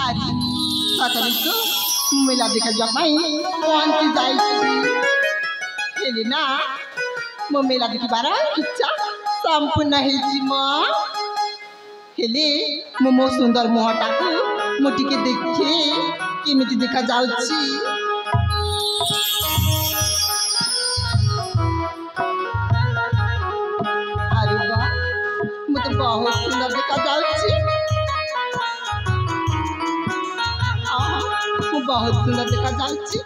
ଆଜି ସତରେ ତୁ ମେଲା ଦେଖିବା ପାଇଁ ପହଞ୍ଚି ଯାଇଛି ହେଲେ ନା ମୋ ମେଲା ଦେଖିବାର ଇଚ୍ଛା ସମ୍ପୂର୍ଣ୍ଣ ହେଇଛି ମ ହେଲେ ମୁଁ ମୋ ସୁନ୍ଦର ମୁହଁଟାକୁ ମୁଁ ଟିକେ ଦେଖେ କେମିତି ଦେଖାଯାଉଛି। ଆରେ ବା ମୁଁ ତ ବହୁତ ସୁନ୍ଦର ଦେଖାଯାଉଛି। ମୁଁ ବହୁତ ସୁନ୍ଦର ଦେଖାଯାଉଛି।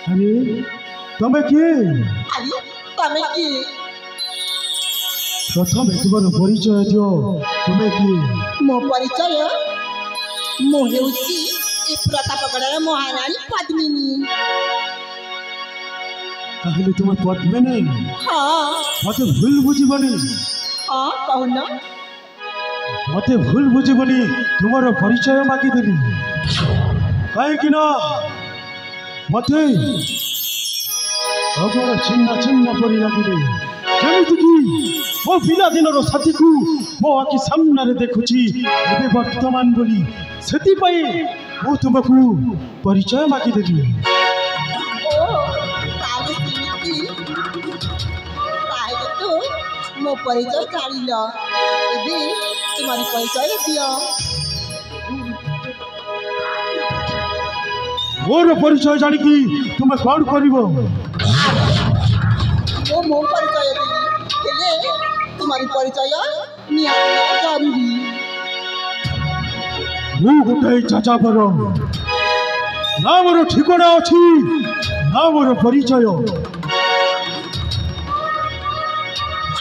अरे तमे किए अरे तमे किए प्रथम तुम परिचय दियो तुम्हें किए मो परिचय मो हेउची ए प्रतापगढ़र महारानी पद्मिनी। कहले तुम पद्मिनी? हाँ मते भूल बुझिबनी। हाँ कहून मते भूल बुझिबनी तुम्हारा परिचय मागी देली कहीं कि ना मते अगर चिन्ह चिन्ह पड़ी लगे जमीती की मो पिला दिन साथी को मो आखि सामने देखुची एबे वर्तमान बोली सेति पई मो तुमको परिचय मागी देली। ओ ताले सिमिति ताले तो मो परिचय जानिल एबे तुम्हारी परिचय दियो। मोर परिचय जानी कि तुम्हें कौन करिवो वो मो परिचय देली हेले तुम्हारी परिचय निहाती जरूरी। मु गोटे चाचा पर ना मोर ठिकाना अछि ना मोर परिचय।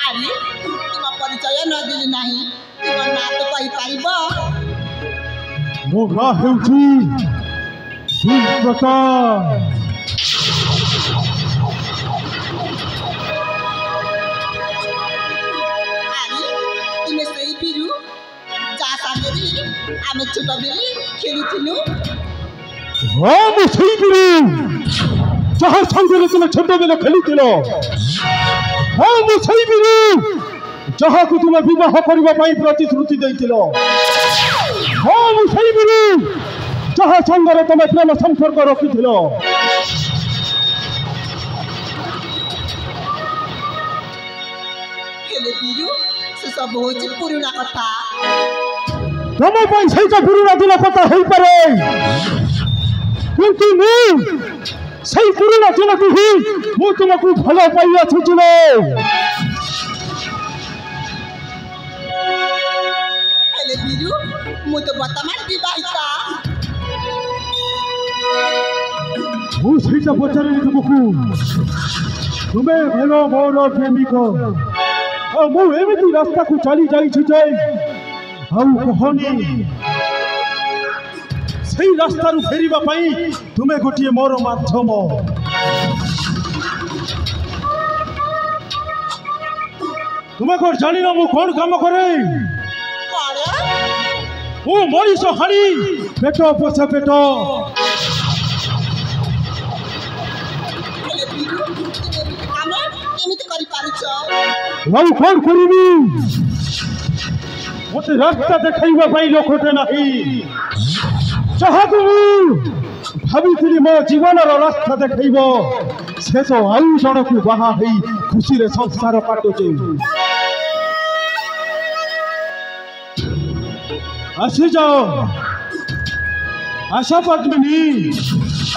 अरे तुम परिचय न देली नाही तुम ना तो कहि पारिबो। मो ना हेउची प्रताप। तुमे सही बिरु जा सागरी आमे छोट बेली खेलुथिलु। हाँ मु सही बिरु जहाँ संगरे तुम छोट बेले खेलुथिलो। हाँ मु सही बिरु जहाँ को तुम विवाह करबा पई प्रतिश्रुति दैथिलो। हाँ मु सही बिरु जहाँ संगरे तुम प्रेम संपर्क रखिथिलो। हेले बिरु से सब होची पुरुना कथा तुम पई सही पुरुना दिन कथा होई पारे किंतु मु सही पुरुना दिन को ही मु तुमको भलो पाई अछि जिलो। हेले बिरु मु तो वर्तमान विवाहिता। मु सही पचारे तुमको तुम्हें भेलो मोर प्रेमिक मु एमिति रास्ता को चली जाई छी जे आउ कहनी सही रास्ता रु फेरिबा पई तुम्हें गोटिए मोर माध्यम। तुम्हें को जानी ना मु कोन काम करे मु मरीस हाणी पेट पोछ पेट। कौन करी मत रास्ता देखा लोकटे नहीं जहाँ तु भावी मो जीवन रास्ता देखेब शेष आउ जन को बाहा खुशी रे संसार काटुचे। आसी जाओ आशा पद्मिनी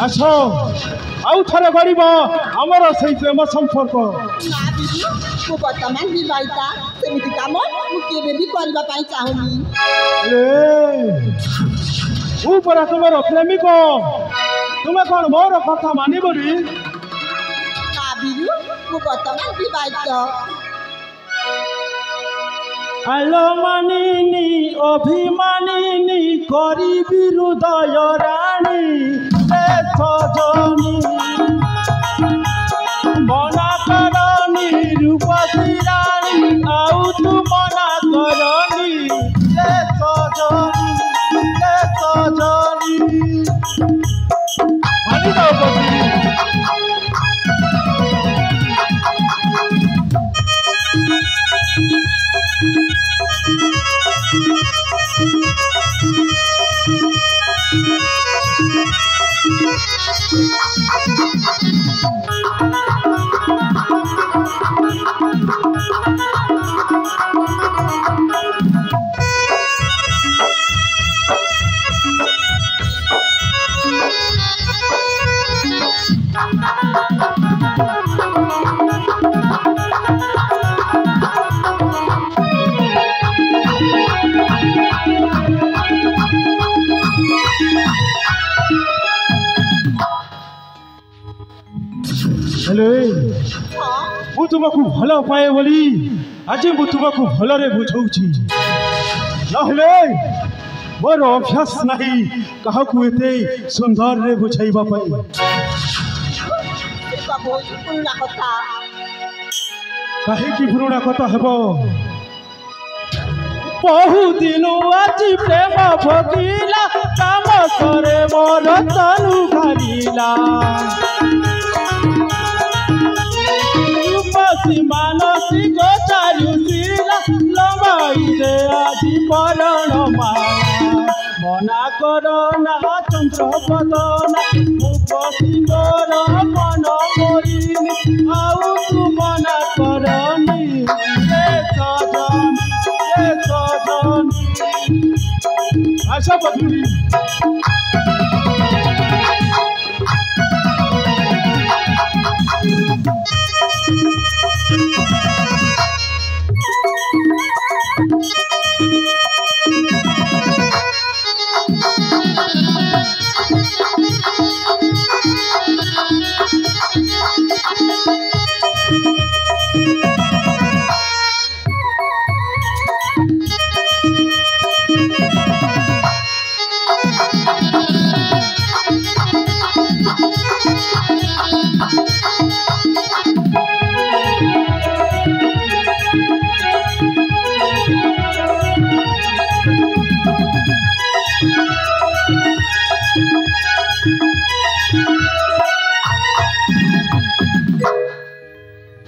आस आउ थे गढ़ आमर से प्रेम संपर्क। मु वर्तमान विवाहिता सेमिति काम मु केबे भी करबा पाई चाहुनी। ऊपर तुम प्रेमिक तुम कौन मोर कथा मानबरी बिरु मु वर्तमान विवाहिता। आलो मानिनी अभिमानिनी करी हृदय राणी सजनी बना करनी रूपसी रानी आउ तू मना करनी ले सजनी मानी जाओ पत्नी ମୁଁ ତୁମକୁ ଭଲ ପାଏ ବୋଲି ଆଜି ମୁଁ ତୁମକୁ ଭଲରେ ବୁଝଉଛି ନହେଲେ ମୋର ଅଭ୍ୟାସ ନାହିଁ କାହାକୁ ଏତେ ସୁନ୍ଦରରେ ବୁଝାଇବା ପାଇଁ କାହିଁକି ପୁରୁଣା କଥା ହେବ ବହୁଦିନୁ ଆଜି ପ୍ରେମ ଭୋଗିଲା କାମ କରେ ମୋର ତନୁ ଘାରିଲା ମାନସିକ ଚାରୁଶୀଲା ଲମ୍ବାଇରେ ଆଜି ପରଣ ମନା କର ନା ଚନ୍ଦ୍ରପଦନା ମୁଁ ପଶିବର ମନ କରିନି ଆଉ ତୁ ମନା କରନି ସଜନି ଆଶା ପତ୍ନୀ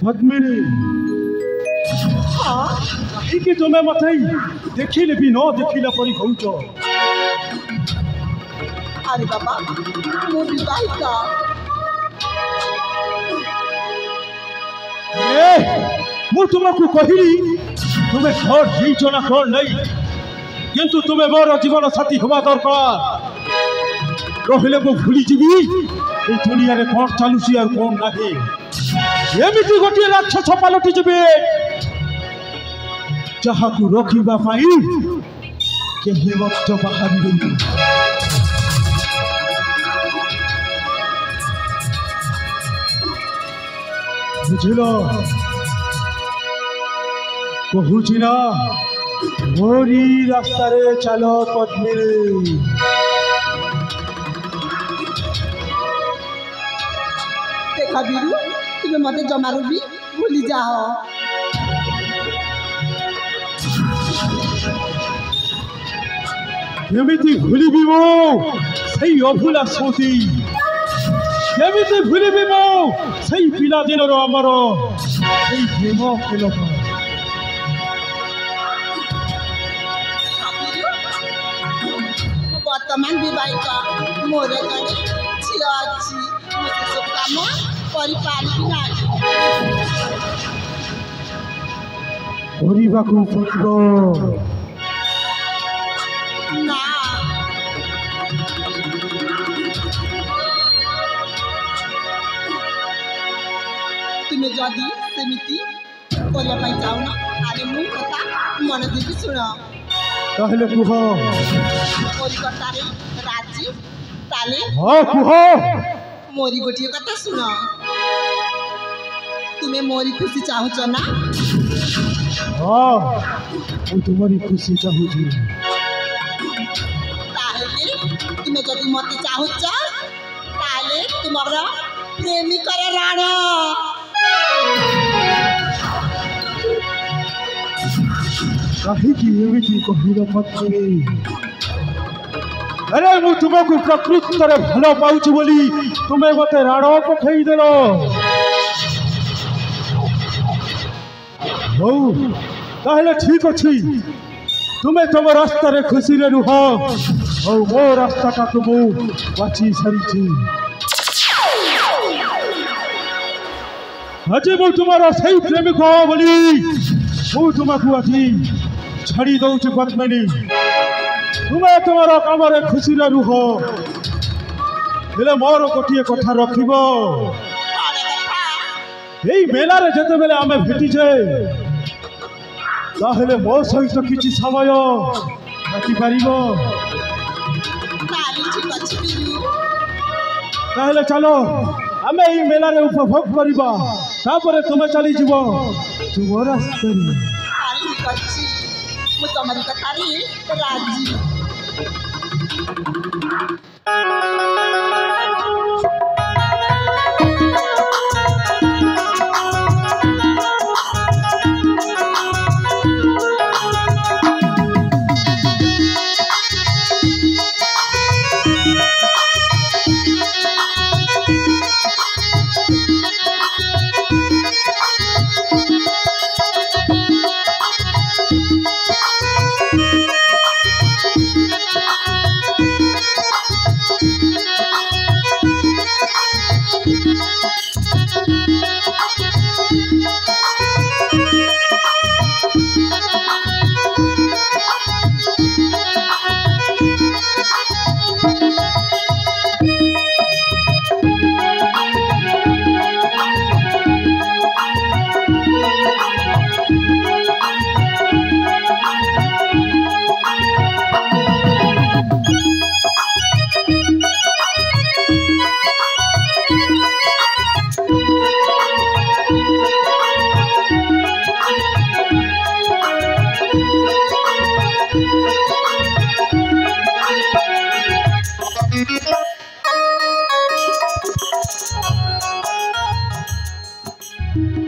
पद्मिनी कहीं तुम्हें मत देखिले भी न देखिला परी कहूच अरे बाबा मु विवाहिता मु तुमको कहली तुम्हें घर जीच ना कौन नहीं किंतु तुम्हें मोर जीवन साथी हवा दरकार कहले मु भूली जीवी ए दुनिया रे कौन चालुसी और कौन नहीं एमिति गोटे राक्षस पलटि जीवे जहाकू रखिबा पाई केहि वक्त बाहरी बुझिल कहूची ना मोरी रास्ता रे चलो पद्मिनी देखा बीरू तुम्हें मत जमारू भी भूली जाओ केमिति भूलिबी मो सही अभुला स्मृति केमिति भूलिबी मो सही पिला दिनर आमर सही प्रेम खेलक वर्तमान विवाहित मोर जड़े झील अच्छी मुझे सब काम परिपारी ना କରିବାକୁ ପଡ଼ିବ ना तुम्हें जदि सेमिति करबा पई चाहून आले मु कथा मन देबी सुन कहले कुह मोरी कथारे राजी ताले हाँ कुह मोरी गोटिए कथा सुन तुम्हें मोरी खुशी चाहूच ना हाँ मु तुम्हारी खुशी चाहूची ताहले तुम्हें जदि मते चाहूच ताहले तुम्हारा प्रेमिकर राण କାହିଁକି ଏମିତି କହିଲ ପତ୍ନୀ? ଆରେ ମୁଁ ତୁମକୁ ପ୍ରକୃତରେ ଭଲ ପାଉଛି ବୋଲି ତୁମେ ମୋତେ ରାଣ ପଠେଇଦେଲ। ହଉ ତାହେଲେ ଠିକ ଅଛି, ତୁମେ ତୁମ ରାସ୍ତାରେ ଖୁସିରେ ରୁହ, ଆଉ ମୋ ରାସ୍ତାଟାକୁ ମୁଁ ବାଛି ସାରିଛି। ଆଜି ମୁଁ ତୁମର ସେଇ ପ୍ରେମିକ ବୋଲି ମୁଁ ତୁମକୁ ଆଜି ଛାଡ଼ି ଦଉଛି ପଦ୍ମିନୀ। ତୁମେ ତୁମର କାମରେ ଖୁସିରେ ରୁହ, ହେଲେ ମୋର ଗୋଟିଏ କଥା ରଖିବ। ଏଇ ମେଲାରେ ଯେତେବେଳେ ଆମେ ଭେଟିଛେ ତାହେଲେ ମୋ ସହିତ କିଛି ସମୟ କାଟିପାରିବ? ତାହେଲେ ଚାଲ ଆମେ ଏଇ ମେଲାରେ ଉପଭୋଗ କରିବା, ତାପରେ ତୁମେ ଚାଲିଯିବ ତୁମ ରାସ୍ତାରେ। ମୁଁ ତମରି କଥାରେ ରାଜି।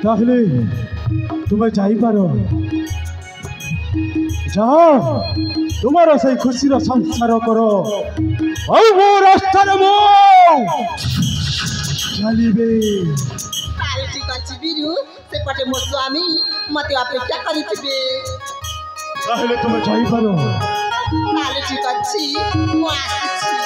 তাহলে তুমি যাইপার, যাও তোমার সেই খুশির সংসার কর, ଆଉ ମୋ ରାସ୍ତାରେ ମୁଁ ଚାଲିବେ। ତାହେଲେ ଠିକ ଅଛି ବିରୁ, ସେପଟେ ମୋ ସ୍ୱାମୀ ମତେ ଅପେକ୍ଷା କରିଥିବେ। ତାହେଲେ ତୁମେ ଯାଇପାର। ତାହେଲେ ଠିକ ଅଛି, ମୁଁ ଆସୁଛି।